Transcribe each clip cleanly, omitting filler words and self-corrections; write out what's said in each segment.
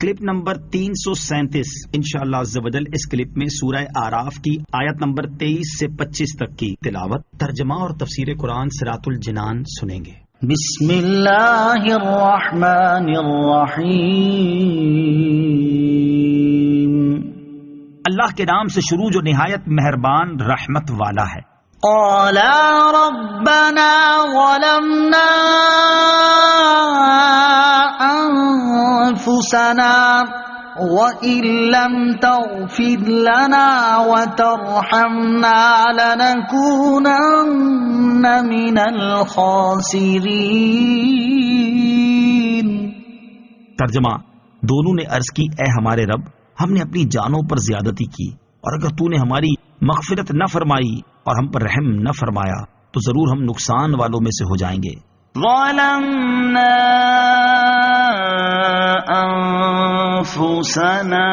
Clip number 337 انشاءاللہ عز و جل اس کلپ میں سورہ اعراف کی آیت نمبر 23 سے 25 تک کی تلاوت، ترجمہ اور تفسیر قرآن صراط الجنان سنیں گے۔ بسم اللہ الرحمن الرحیم، اللہ کے نام سے شروع جو نہایت مہربان رحمت والا ہے۔ قالا ربنا ظلمنا انفسنا وَإِن لَّمْ تَغْفِرْ لَنَا وَتَرْحَمْنَا لَنَكُونَنَّ مِنَ الْخَاسِرِينَ۔ ترجمہ، دونوں نے عرض کی، اے ہمارے رب، ہم نے اپنی جانوں پر زیادتی کی، اور اگر تو نے ہماری مغفرت نہ فرمائی اور ہم پر رحم نہ فرمایا تو ضرور ہم نقصان والوں میں سے ہو جائیں گے۔ ظلمنا انفسنا،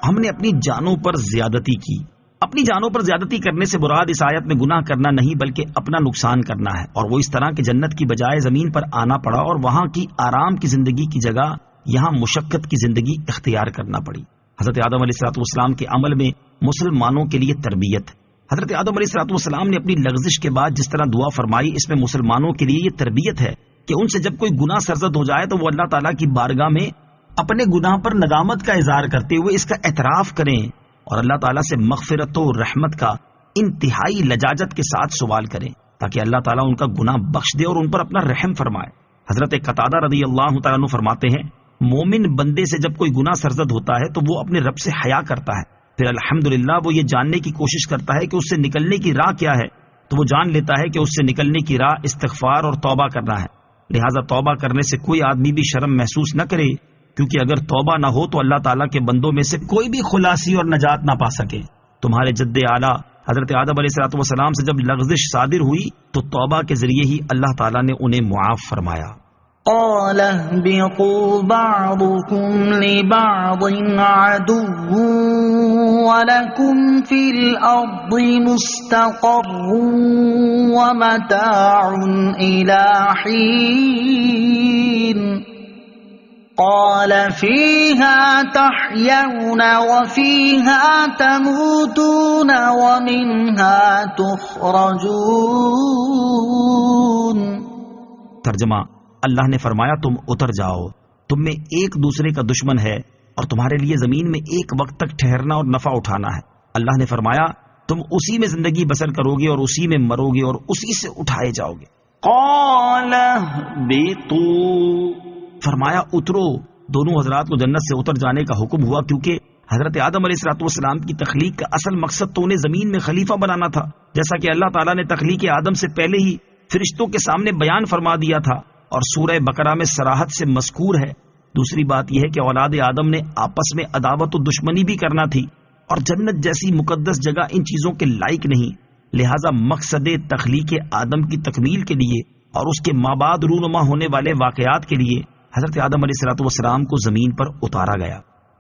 ہم نے اپنی جانوں پر زیادتی کی۔ اپنی جانوں پر زیادتی کرنے سے مراد اس آیت میں گناہ کرنا نہیں بلکہ اپنا نقصان کرنا ہے، اور وہ اس طرح کہ جنت کی بجائے زمین پر آنا پڑا اور وہاں کی آرام کی زندگی کی جگہ یہاں مشقت کی زندگی اختیار کرنا پڑی۔ حضرت آدم علیہ السلام کے عمل میں مسلمانوں کے لیے تربیت۔ حضرت آدم علیہ السلام نے اپنی لغزش کے بعد جس طرح دعا فرمائی، اس میں مسلمانوں کے لیے یہ تربیت ہے کہ ان سے جب کوئی گناہ سرزد ہو جائے تو وہ اللہ تعالیٰ کی بارگاہ میں اپنے گناہ پر ندامت کا اظہار کرتے ہوئے اس کا اعتراف کریں اور اللہ تعالیٰ سے مغفرت و رحمت کا انتہائی لجاجت کے ساتھ سوال کریں تاکہ اللہ تعالیٰ ان کا گناہ بخش دے اور ان پر اپنا رحم فرمائے۔ حضرت قتادہ رضی اللہ تعالیٰ عنہ فرماتے ہیں، مومن بندے سے جب کوئی گناہ سرزد ہوتا ہے تو وہ اپنے رب سے حیا کرتا ہے، پھر الحمدللہ وہ یہ جاننے کی کوشش کرتا ہے کہ اس سے نکلنے کی راہ کیا ہے، تو وہ جان لیتا ہے کہ اس سے نکلنے کی راہ استغفار اور توبہ کرنا ہے۔ لہٰذا توبہ کرنے سے کوئی آدمی بھی شرم محسوس نہ کرے، کیونکہ اگر توبہ نہ ہو تو اللہ تعالیٰ کے بندوں میں سے کوئی بھی خلاصی اور نجات نہ پا سکے۔ تمہارے جد اعلیٰ حضرت آدم علیہ السلام سے جب لغزش صادر ہوئی تو توبہ کے ذریعے ہی اللہ تعالیٰ نے انہیں معاف فرمایا۔ قال اهبطوا بعضكم لبعض عدو ولكم في الأرض مستقر ومتاع إلى حين قال فيها تحيون وفيها تموتون ومنها تخرجون۔ ترجمہ، اللہ نے فرمایا تم اتر جاؤ، تم میں ایک دوسرے کا دشمن ہے اور تمہارے لیے زمین میں ایک وقت تک ٹھہرنا اور نفع اٹھانا ہے۔ اللہ نے فرمایا تم اسی میں زندگی بسر کرو گے اور اسی میں مرو گے اور اسی سے اٹھائے جاؤ گے۔ قال اهبطوا، فرمایا اترو۔ دونوں حضرات کو جنت سے اتر جانے کا حکم ہوا کیونکہ حضرت آدم علیہ السلام کی تخلیق کا اصل مقصد تو انہیں زمین میں خلیفہ بنانا تھا، جیسا کہ اللہ تعالیٰ نے تخلیق آدم سے پہلے ہی فرشتوں کے سامنے بیان فرما دیا تھا اور سورہ بقرہ میں صراحت سے مذکور ہے۔ دوسری بات یہ ہے کہ اولاد آدم نے آپس میں عداوت و دشمنی بھی کرنا تھی، اور جنت جیسی مقدس جگہ ان چیزوں کے لائق نہیں، لہٰذا مقصد تخلیق آدم کی تکمیل کے لیے اور اس کے مابعد رونما ہونے والے واقعات کے لیے حضرت آدم علیہ السلام کو زمین پر اتارا گیا۔